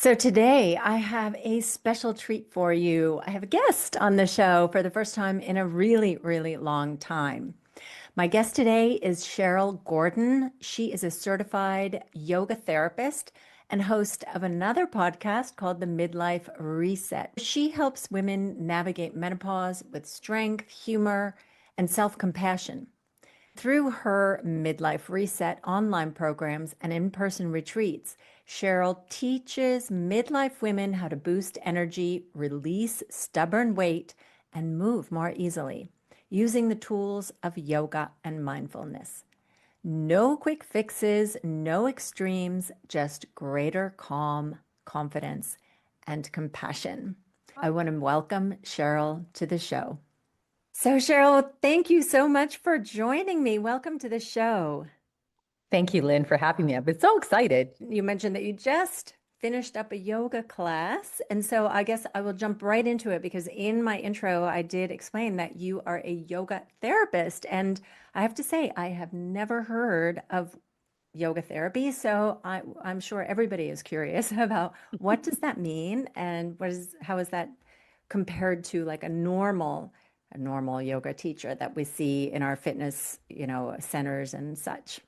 So today I have a special treat for you. I have a guest on the show for the first time in a really, really long time. My guest today is Cheryl Gordon. She is a certified yoga therapist and host of another podcast called the Midlife Reset. She helps women navigate menopause with strength, humor, and self-compassion. Through her Midlife Reset online programs and in-person retreats, Cheryl teaches midlife women how to boost energy, release stubborn weight, and move more easily using the tools of yoga and mindfulness. No quick fixes, no extremes, just greater calm, confidence, and compassion. I want to welcome Cheryl to the show. So, Cheryl, thank you so much for joining me. Welcome to the show. Thank you, Lynn, for having me. I've been so excited. You mentioned that you just finished up a yoga class. And so I guess I will jump right into it because in my intro, I did explain that you are a yoga therapist. And I have to say, I have never heard of yoga therapy. So I'm sure everybody is curious about what does that mean and how is that compared to like a normal yoga teacher that we see in our fitness, centers and such.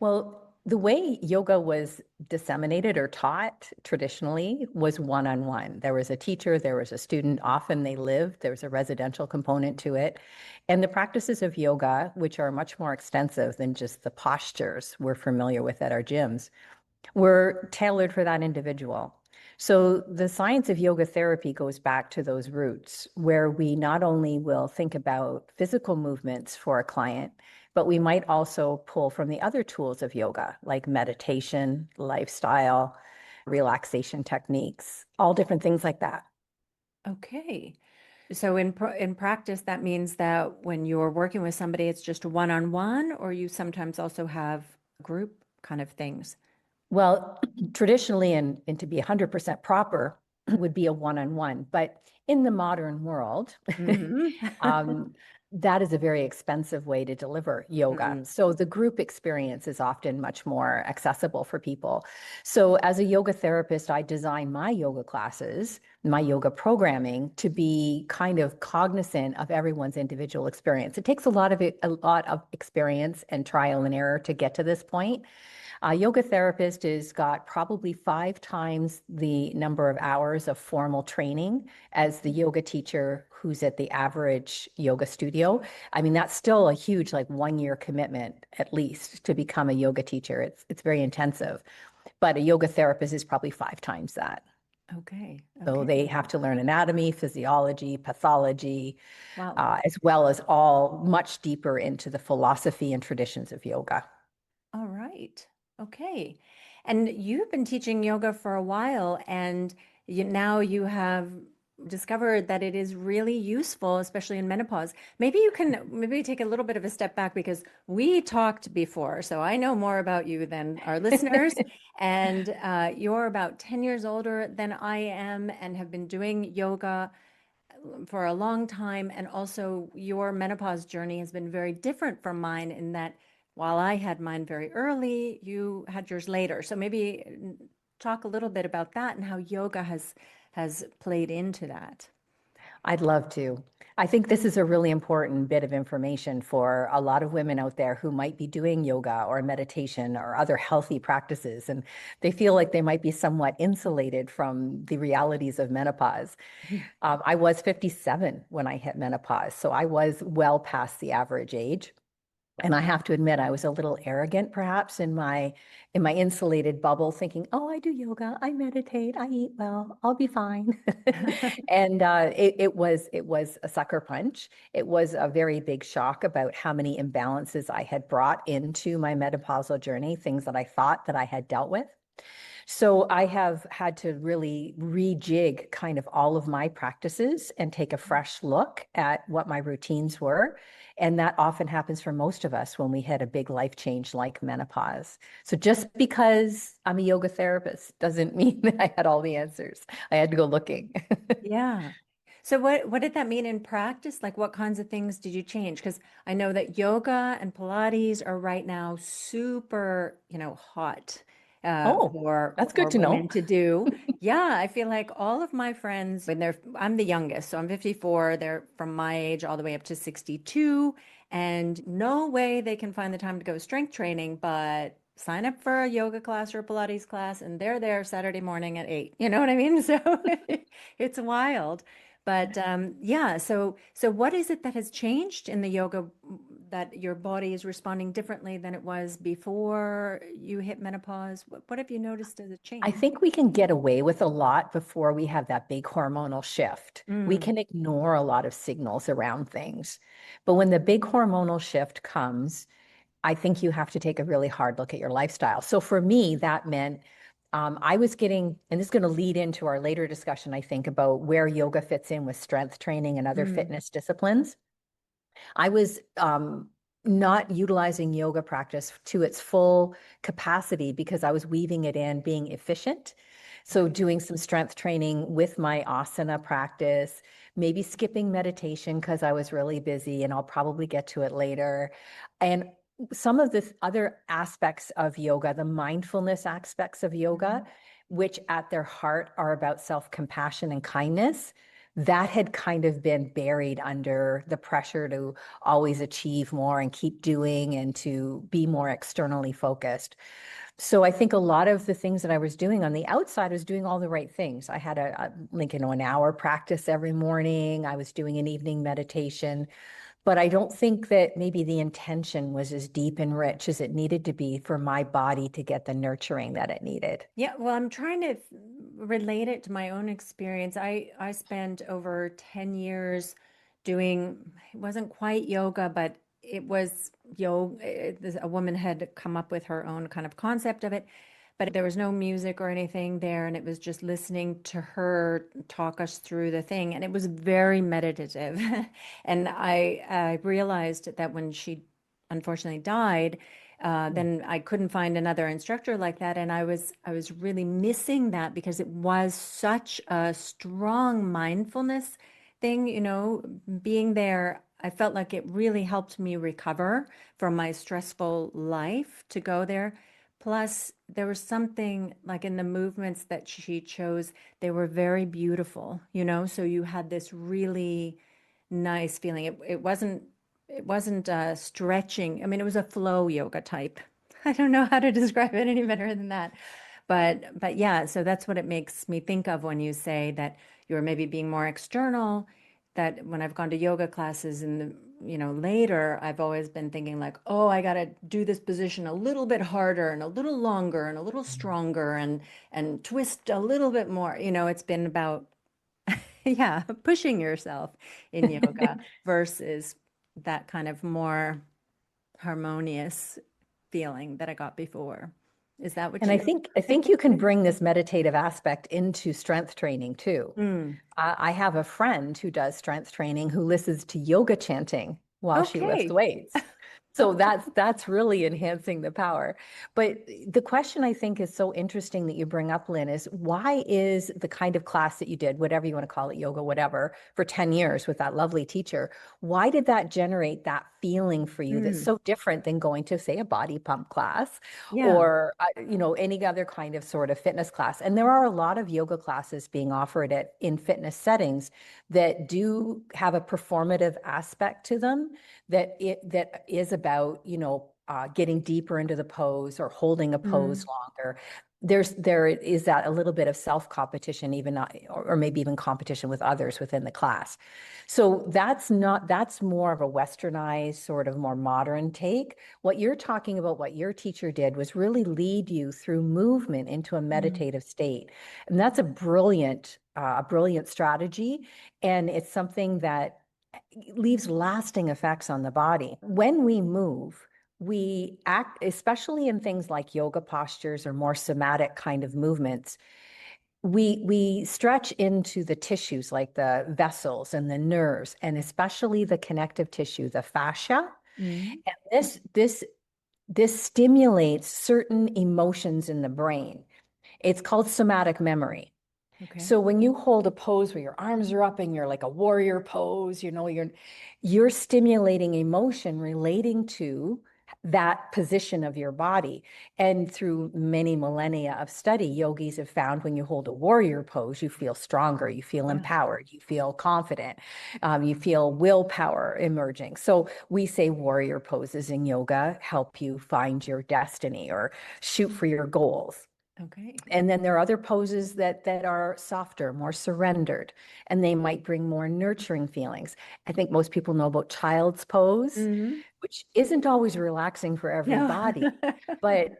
Well, the way yoga was disseminated or taught traditionally was one-on-one. There was a teacher, there was a student, often they lived, there was a residential component to it. And the practices of yoga, which are much more extensive than just the postures we're familiar with at our gyms, were tailored for that individual. So the science of yoga therapy goes back to those roots where we not only will think about physical movements for a client, but we might also pull from the other tools of yoga, like meditation, lifestyle, relaxation techniques, all different things like that. Okay. So in practice, that means that when you're working with somebody, it's just one-on-one, or you sometimes also have group kind of things. Well, traditionally, and to be 100% proper, would be a one-on-one. But in the modern world, Hmm. um, that is a very expensive way to deliver yoga. Mm. So the group experience is often much more accessible for people. So as a yoga therapist, I design my yoga classes, my yoga programming to be kind of cognizant of everyone's individual experience. It takes a lot of experience and trial and error to get to this point. A yoga therapist has got probably 5 times the number of hours of formal training as the yoga teacher who's at the average yoga studio. I mean, that's still a huge, like 1 year commitment at least to become a yoga teacher. It's very intensive, but a yoga therapist is probably 5 times that. Okay. So Okay. they have to learn anatomy, physiology, pathology, Wow. as well as all much deeper into the philosophy and traditions of yoga. All right. Okay. And you've been teaching yoga for a while, and now you have discovered that it is really useful, especially in menopause. Maybe take a little bit of a step back because we talked before, so I know more about you than our listeners. And you're about 10 years older than I am and have been doing yoga for a long time. And also, your menopause journey has been very different from mine in that while I had mine very early, you had yours later. So maybe talk a little bit about that and how yoga has played into that. I'd love to. I think this is a really important bit of information for a lot of women out there who might be doing yoga or meditation or other healthy practices, and they feel like they might be somewhat insulated from the realities of menopause. I was 57 when I hit menopause, so I was well past the average age. And I have to admit, I was a little arrogant, perhaps, in my insulated bubble, thinking, "Oh, I do yoga, I meditate, I eat well, I'll be fine." And it was a sucker punch. It was a very big shock about how many imbalances I had brought into my menopausal journey, things that I thought that I had dealt with. So I have had to really rejig kind of all of my practices and take a fresh look at what my routines were. And that often happens for most of us when we hit a big life change like menopause. So just because I'm a yoga therapist doesn't mean that I had all the answers. I had to go looking. Yeah. So what did that mean in practice? Like what kinds of things did you change? Because I know that yoga and Pilates are right now super, hot. Oh, that's good for to know. women to do. Yeah, I feel like all of my friends, when I'm the youngest, so I'm 54, they're from my age all the way up to 62, and no way they can find the time to go strength training, but sign up for a yoga class or a Pilates class, and they're there Saturday morning at 8. You know what I mean? So it's wild. But yeah, so what is it that has changed in the yoga that your body is responding differently than it was before you hit menopause? What have you noticed as a I change? think we can get away with a lot before we have that big hormonal shift. We Mm, can ignore a lot of signals around things. But when the big hormonal shift comes, I think you have to take a really hard look at your lifestyle. So for me, that meant I was getting, and this is going to lead into our later discussion, I think, about where yoga fits in with strength training and other mm, fitness disciplines. I was not utilizing yoga practice to its full capacity because I was weaving it in, being efficient. So, okay. doing some strength training with my asana practice, maybe skipping meditation because I was really busy, and I'll probably get to it later. And some of the other aspects of yoga, the mindfulness aspects of yoga, Mhm. which at their heart are about self compassion and kindness, that had kind of been buried under the pressure to always achieve more and keep doing and to be more externally focused. So I think a lot of the things that I was doing on the outside was doing all the right things. I had like, an hour practice every morning. I was doing an evening meditation, but I don't think that maybe the intention was as deep and rich as it needed to be for my body to get the nurturing that it needed. Yeah, well, I'm trying to relate it to my own experience. I spent over 10 years doing, it wasn't quite yoga, but it was yoga. A woman had come up with her own kind of concept of it, but there was no music or anything there, and it was just listening to her talk us through the thing, and it was very meditative. And I realized that when she unfortunately died, Mm. then I couldn't find another instructor like that, and I was really missing that because it was such a strong mindfulness thing, being there. I felt like it really helped me recover from my stressful life to go there. Plus, there was something like in the movements that she chose, they were very beautiful, so you had this really nice feeling. It wasn't stretching. I mean, it was a flow yoga type. I don't know how to describe it any better than that. But yeah, so that's what it makes me think of when you say that you're maybe being more external. That when I've gone to yoga classes in the, later, I've always been thinking like, oh, I got to do this position a little bit harder and a little longer and a little stronger and twist a little bit more. It's been about yeah, pushing yourself in yoga versus that kind of more harmonious feeling that I got before. Is that what And you? I think you can bring this meditative aspect into strength training too. Mm. I have a friend who does strength training who listens to yoga chanting while she lifts Okay. weights. So that's really enhancing the power. But the question I think is so interesting that you bring up, Lynn, is why is the kind of class that you did, whatever you want to call it, yoga, whatever, for 10 years with that lovely teacher, why did that generate that feeling for you that's Mm. so different than going to, say, a body pump class Yeah. or any other kind of sort of fitness class? And there are a lot of yoga classes being offered in fitness settings that do have a performative aspect to them that is about getting deeper into the pose or holding a pose Mm. longer. There is that a little bit of self competition, even or maybe even competition with others within the class. So that's more of a westernized sort of more modern take. What you're talking about, what your teacher did was really lead you through movement into a Mm. meditative state, and that's a brilliant strategy, and it's something that leaves lasting effects on the body. When we move, we act, especially in things like yoga postures or more somatic kind of movements, we stretch into the tissues like the vessels and the nerves, and especially the connective tissue, the fascia. Mm. And this stimulates certain emotions in the brain. It's called somatic memory. Okay. So when you hold a pose where your arms are up and you're like a warrior pose, you're stimulating emotion relating to that position of your body. And through many millennia of study, yogis have found when you hold a warrior pose, you feel stronger, you feel Yeah. empowered, you feel confident, you feel willpower emerging. So we say warrior poses in yoga help you find your destiny or shoot for your goals. Okay. And then there are other poses that are softer, more surrendered, and they might bring more nurturing feelings. I think most people know about child's pose, Hmm. which isn't always relaxing for No. everybody. But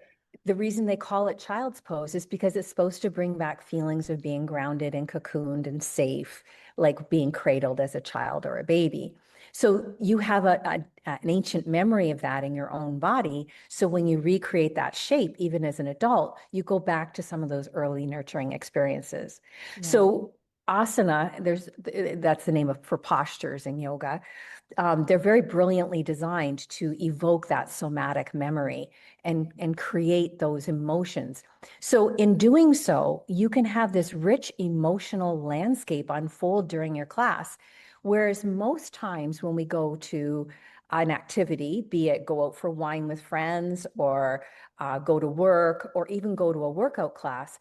the reason they call it child's pose is because it's supposed to bring back feelings of being grounded and cocooned and safe, like being cradled as a child or a baby. So you have an ancient memory of that in your own body. So when you recreate that shape, even as an adult, you go back to some of those early nurturing experiences. Yeah. So asana, that's the name for postures in yoga. They're very brilliantly designed to evoke that somatic memory and create those emotions. So in doing so, you can have this rich emotional landscape unfold during your class. Whereas most times when we go to an activity, be it go out for wine with friends or go to work or even go to a workout class,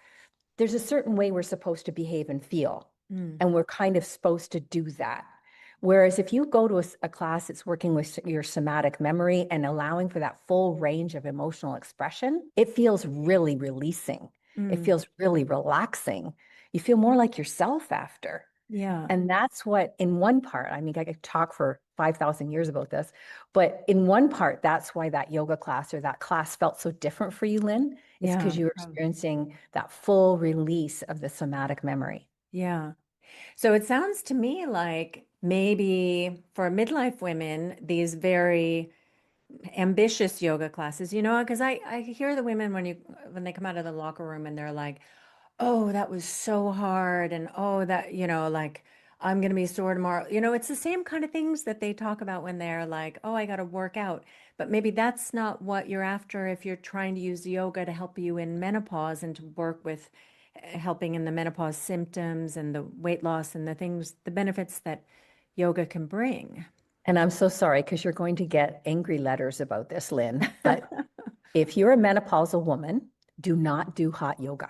there's a certain way we're supposed to behave and feel. Mm. And we're kind of supposed to do that. Whereas if you go to a class that's working with your somatic memory and allowing for that full range of emotional expression, it feels really releasing. It Mm. feels really relaxing. You feel more like yourself after. Yeah. And that's what, in one part, I mean, I could talk for 5,000 years about this, but in one part, that's why that yoga class or that class felt so different for you, Lynn, is Yeah. because you were Probably. experiencing that full release of the somatic memory. Yeah. So it sounds to me like maybe for midlife women, these very ambitious yoga classes, because I hear the women when they come out of the locker room and they're like, oh, that was so hard. And oh, that, like I'm going to be sore tomorrow. It's the same kind of things that they talk about when they're like, oh, I got to work out. But maybe that's not what you're after if you're trying to use yoga to help you in menopause and to work with helping in the menopause symptoms and the weight loss and the things, the benefits that yoga can bring. And I'm so sorry because you're going to get angry letters about this, Lynn. But if you're a menopausal woman, do not do hot yoga.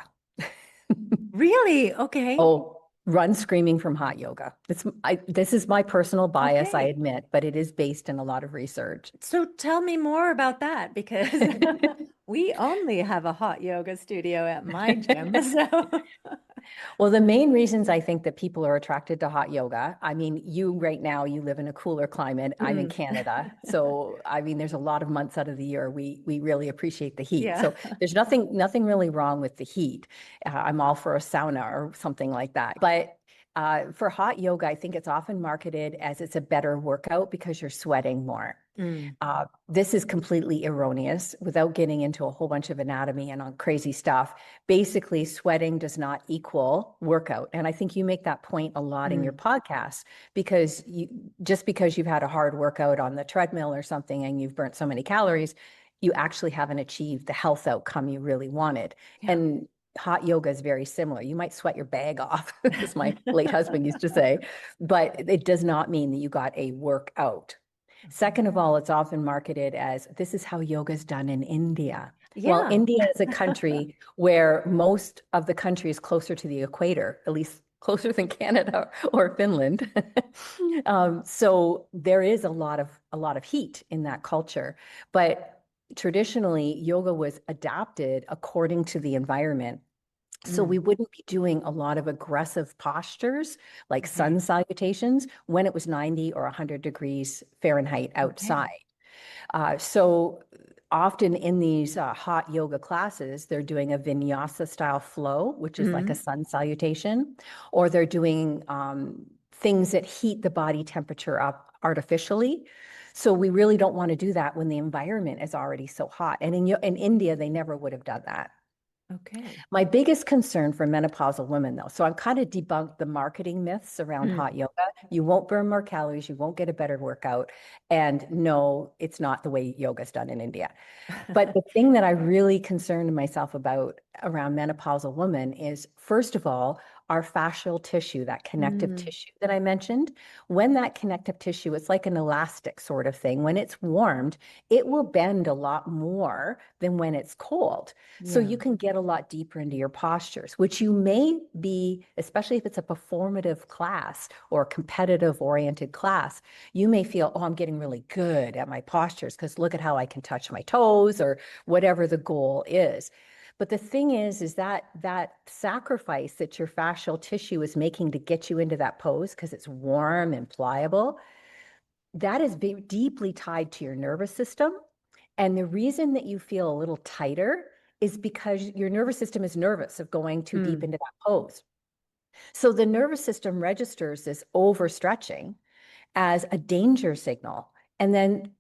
Really? Okay. Oh, run screaming from hot yoga. This is my personal bias, I Okay. admit, but it is based in a lot of research. So tell me more about that because we only have a hot yoga studio at my gym. So, Well, the main reasons I think that people are attracted to hot yoga, I mean, you right now, you live in a cooler climate. I'm in mm, Canada. So, I mean, there's a lot of months out of the year we really appreciate the heat. yeah. So, there's nothing really wrong with the heat. I'm all for a sauna or something like that. But for hot yoga, I think it's often marketed as it's a better workout because you're sweating more. Mm, This is completely erroneous without getting into a whole bunch of anatomy and on crazy stuff. Basically, sweating does not equal workout. And I think you make that point a lot in your mm, podcast because just because you've had a hard workout on the treadmill or something and you've burnt so many calories, you actually haven't achieved the health outcome you really wanted. yeah. And hot yoga is very similar. You might sweat your bag off, as my late husband used to say, but it does not mean that you got a workout. Okay. Second of all, it's often marketed as this is how yoga is done in India. Well, Yeah. India is a country where most of the country is closer to the equator, at least closer than Canada or Finland. So there is a lot of heat in that culture, but traditionally yoga was adapted according to the environment. So we Mm, wouldn't be doing a lot of aggressive postures like sun okay. salutations when it was 90 or 100 degrees Fahrenheit Okay. outside. So often in these hot yoga classes, they're doing a vinyasa style flow, which is like a Mm, sun salutation, or they're doing things that heat the body temperature up artificially. So we really don't want to do that when the environment is already so hot. And in India, they never would have done that. okay. My biggest concern for menopausal women, though, so I've kind of debunked the marketing myths around hot Mm. yoga. You won't burn more calories, you won't get a better workout. And no, it's not the way yoga is done in India. But the thing that I really concerned myself about around menopausal women is, first of all, our fascial tissue, that connective Mm, tissue that I mentioned. When that connective tissue, it's like an elastic sort of thing. When it's warmed, it will bend a lot more than when it's cold. So yeah. you can get a lot deeper into your postures, which you may be, especially if it's a performative class or competitive oriented class, you may feel, oh, I'm getting really good at my postures because look at how I can touch my toes or whatever the goal is. But the thing is that that sacrifice that your fascial tissue is making to get you into that pose because it's warm and pliable, that is deeply tied to your nervous system. And the reason that you feel a little tighter is because your nervous system is nervous of going too deep Mm, into that pose. So the nervous system registers this overstretching as a danger signal and then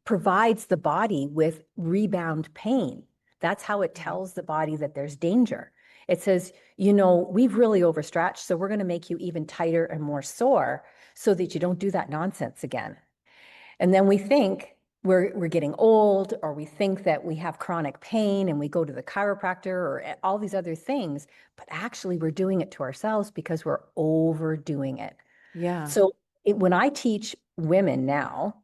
provides the body with rebound pain. That's how it okay. tells the body that there's danger. It says, we've really overstretched, so we're going to make you even tighter and more sore so that you don't do that nonsense again. And then we think we're getting old, or we think that we have chronic pain and we go to the chiropractor or all these other things, but actually we're doing it to ourselves because we're overdoing it. Yeah. So when I teach women now,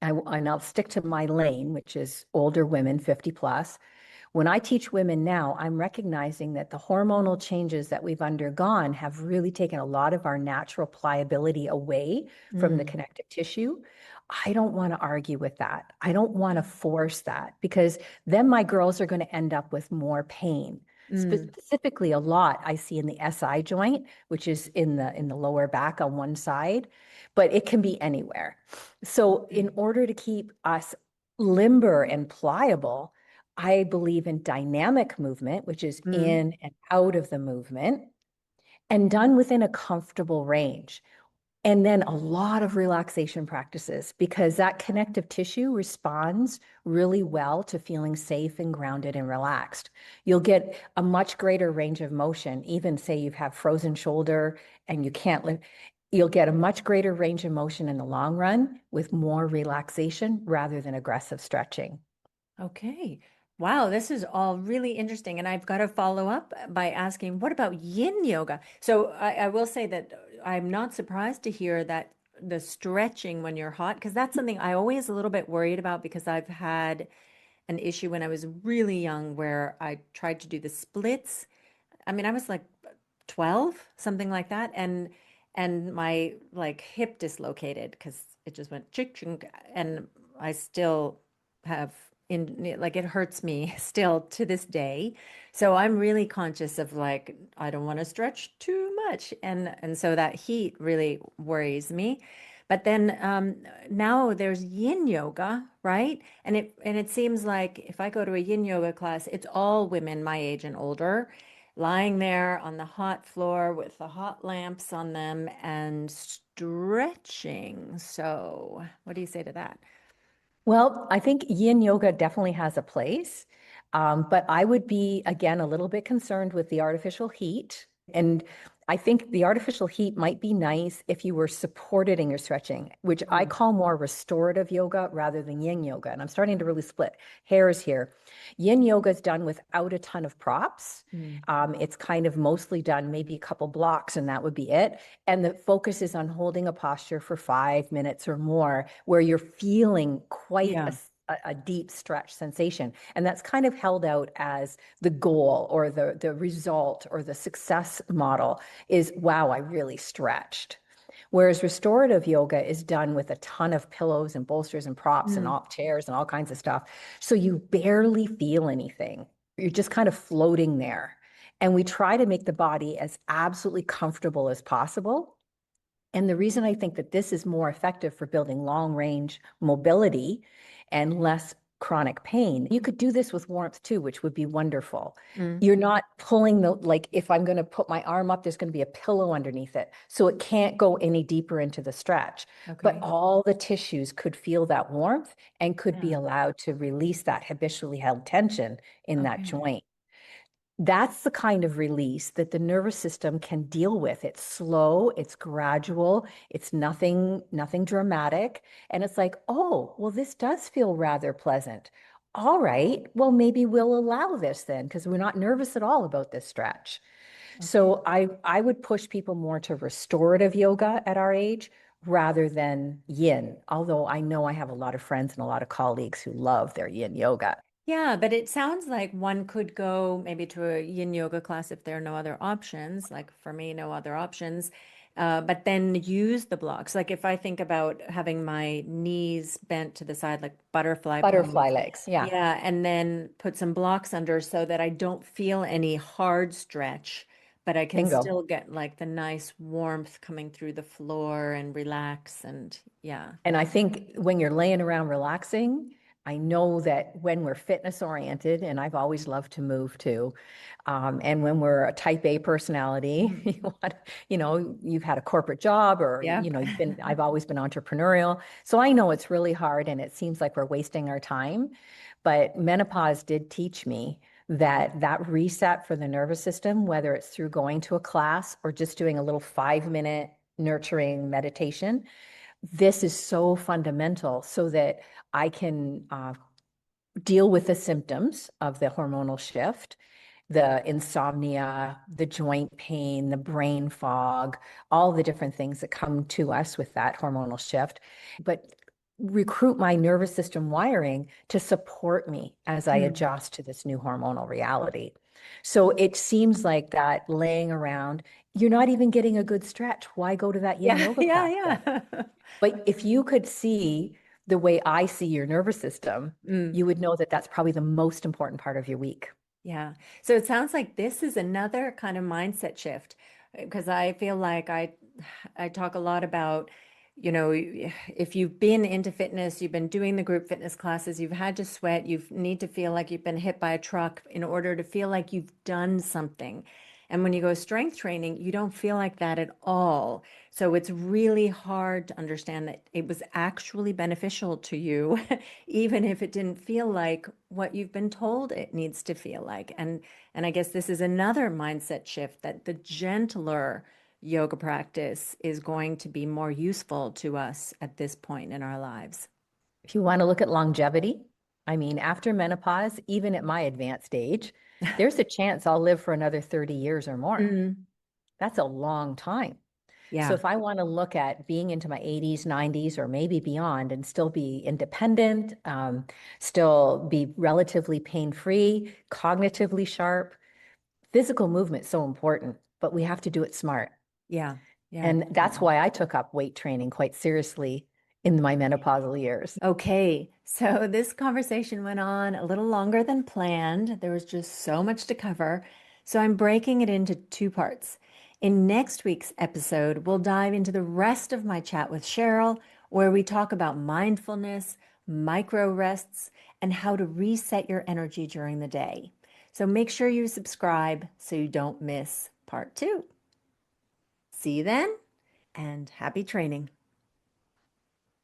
and I'll stick to my lane, which is older women, 50 plus. When I teach women now, I'm recognizing that the hormonal changes that we've undergone have really taken a lot of our natural pliability away from the Mm, connective tissue. I don't want to argue with that. I don't want to force that because then my girls are going to end up with more pain. mm, Specifically, a lot I see in the SI joint, which is in the lower back on one side, but it can be anywhere. So, in okay. order to keep us limber and pliable, I believe in dynamic movement, which is Mm, in and out of the movement and done within a comfortable range. And then a lot of relaxation practices because that connective tissue responds really well to feeling safe and grounded and relaxed. You'll get a much greater range of motion, even say you have frozen shoulder and you can't lift. You'll get a much greater range of motion in the long run with more relaxation rather than aggressive stretching. okay. Wow, this is all really interesting. And I've got to follow up by asking, what about yin yoga? So I will say that I'm not surprised to hear that the stretching when you're hot, because that's something I always a little bit worried about because I've had an issue when I was really young where I tried to do the splits. I mean, I was like 12, something like that, and my like hip dislocated because it just went chick chink, and I still have in like it hurts me still to this day. So I'm really conscious of like I don't want to stretch too much, and so that heat really worries me. But then now there's yin yoga, right? And it seems like if I go to a yin yoga class, it's all women my age and older lying there on the hot floor with the hot lamps on them and stretching. So, what do you say to that? Well, I think yin yoga definitely has a place, but I would be, again, a little bit concerned with the artificial heat. And I think the artificial heat might be nice if you were supported in your stretching, which I Mm, call more restorative yoga rather than yin yoga. And I'm starting to really split hairs here. Yin yoga is done without a ton of props. mm. It's kind of mostly done maybe a couple blocks, and that would be it. And the focus is on holding a posture for 5 minutes or more where you're feeling quite Yeah. a deep stretch sensation. And that's kind of held out as the goal or the result or the success model is, wow, I really stretched. Whereas restorative yoga is done with a ton of pillows and bolsters and props and Mm. all chairs and all kinds of stuff. So you barely feel anything. You're just kind of floating there. And we try to make the body as absolutely comfortable as possible. And the reason I think that this is more effective for building long range mobility and less chronic pain, you could do this with warmth too, which would be wonderful. Mm. You're not pulling like if I'm going to put my arm up, there's going to be a pillow underneath it. So it can't go any deeper into the stretch. But Okay. all the tissues could feel that warmth and could be Yeah. allowed to release that habitually held tension in that Okay. joint. That's the kind of release that the nervous system can deal with. It's slow, it's gradual, it's nothing dramatic. And it's like, oh, well, this does feel rather pleasant. All right, well, maybe we'll allow this then because we're not nervous at all about this stretch. Okay. So I would push people more to restorative yoga at our age rather than yin, although I know I have a lot of friends and a lot of colleagues who love their yin yoga. Yeah, but it sounds like one could go maybe to a yin yoga class if there are no other options. Like for me, no other options. But then use the blocks. Like if I think about having my knees bent to the side, like butterfly Butterfly pose. legs, yeah, Yeah, and then put some blocks under so that I don't feel any hard stretch, but I can bingo. still get like the nice warmth coming through the floor and relax. And yeah. And I think when you're laying around relaxing, I know that when we're fitness oriented, and I've always loved to move too, and when we're a type A personality, Mhm. you've had a corporate job or, Yep. I've always been entrepreneurial. So I know it's really hard and it seems like we're wasting our time. But menopause did teach me that reset for the nervous system, whether it's through going to a class or just doing a little 5 minute nurturing meditation, this is so fundamental so that I can deal with the symptoms of the hormonal shift, the insomnia, the joint pain, the brain fog, all the different things that come to us with that hormonal shift, but recruit my nervous system wiring to support me as I Mm. adjust to this new hormonal reality. So it seems like that laying around, you're not even getting a good stretch. Why go to that yin Yeah, yoga yeah, class then? yeah. But if you could see the way I see your nervous system, Mm. you would know that that's probably the most important part of your week. Yeah. So it sounds like this is another kind of mindset shift because I feel like I talk a lot about, if you've been into fitness, you've been doing the group fitness classes, you've had to sweat, you need to feel like you've been hit by a truck in order to feel like you've done something. And when you go strength training, you don't feel like that at all. So it's really hard to understand that it was actually beneficial to you, even if it didn't feel like what you've been told it needs to feel like. And I guess this is another mindset shift that the gentler yoga practice is going to be more useful to us at this point in our lives. If you want to look at longevity, I mean, after menopause, even at my advanced age, there's a chance I'll live for another 30 years or more. Mm, That's a long time. So yeah, if I want to look at being into my 80s, 90s, or maybe beyond and still be independent, still be relatively pain-free, cognitively sharp, physical movement is so important, but we have to do it smart. yeah, yeah, And that's definitely. why I took up weight training quite seriously in my menopausal years. Okay, so this conversation went on a little longer than planned. There was just so much to cover. So I'm breaking it into two parts. In next week's episode, we'll dive into the rest of my chat with Cheryl, where we talk about mindfulness, micro rests, and how to reset your energy during the day. So make sure you subscribe so you don't miss part two. See you then, and happy training.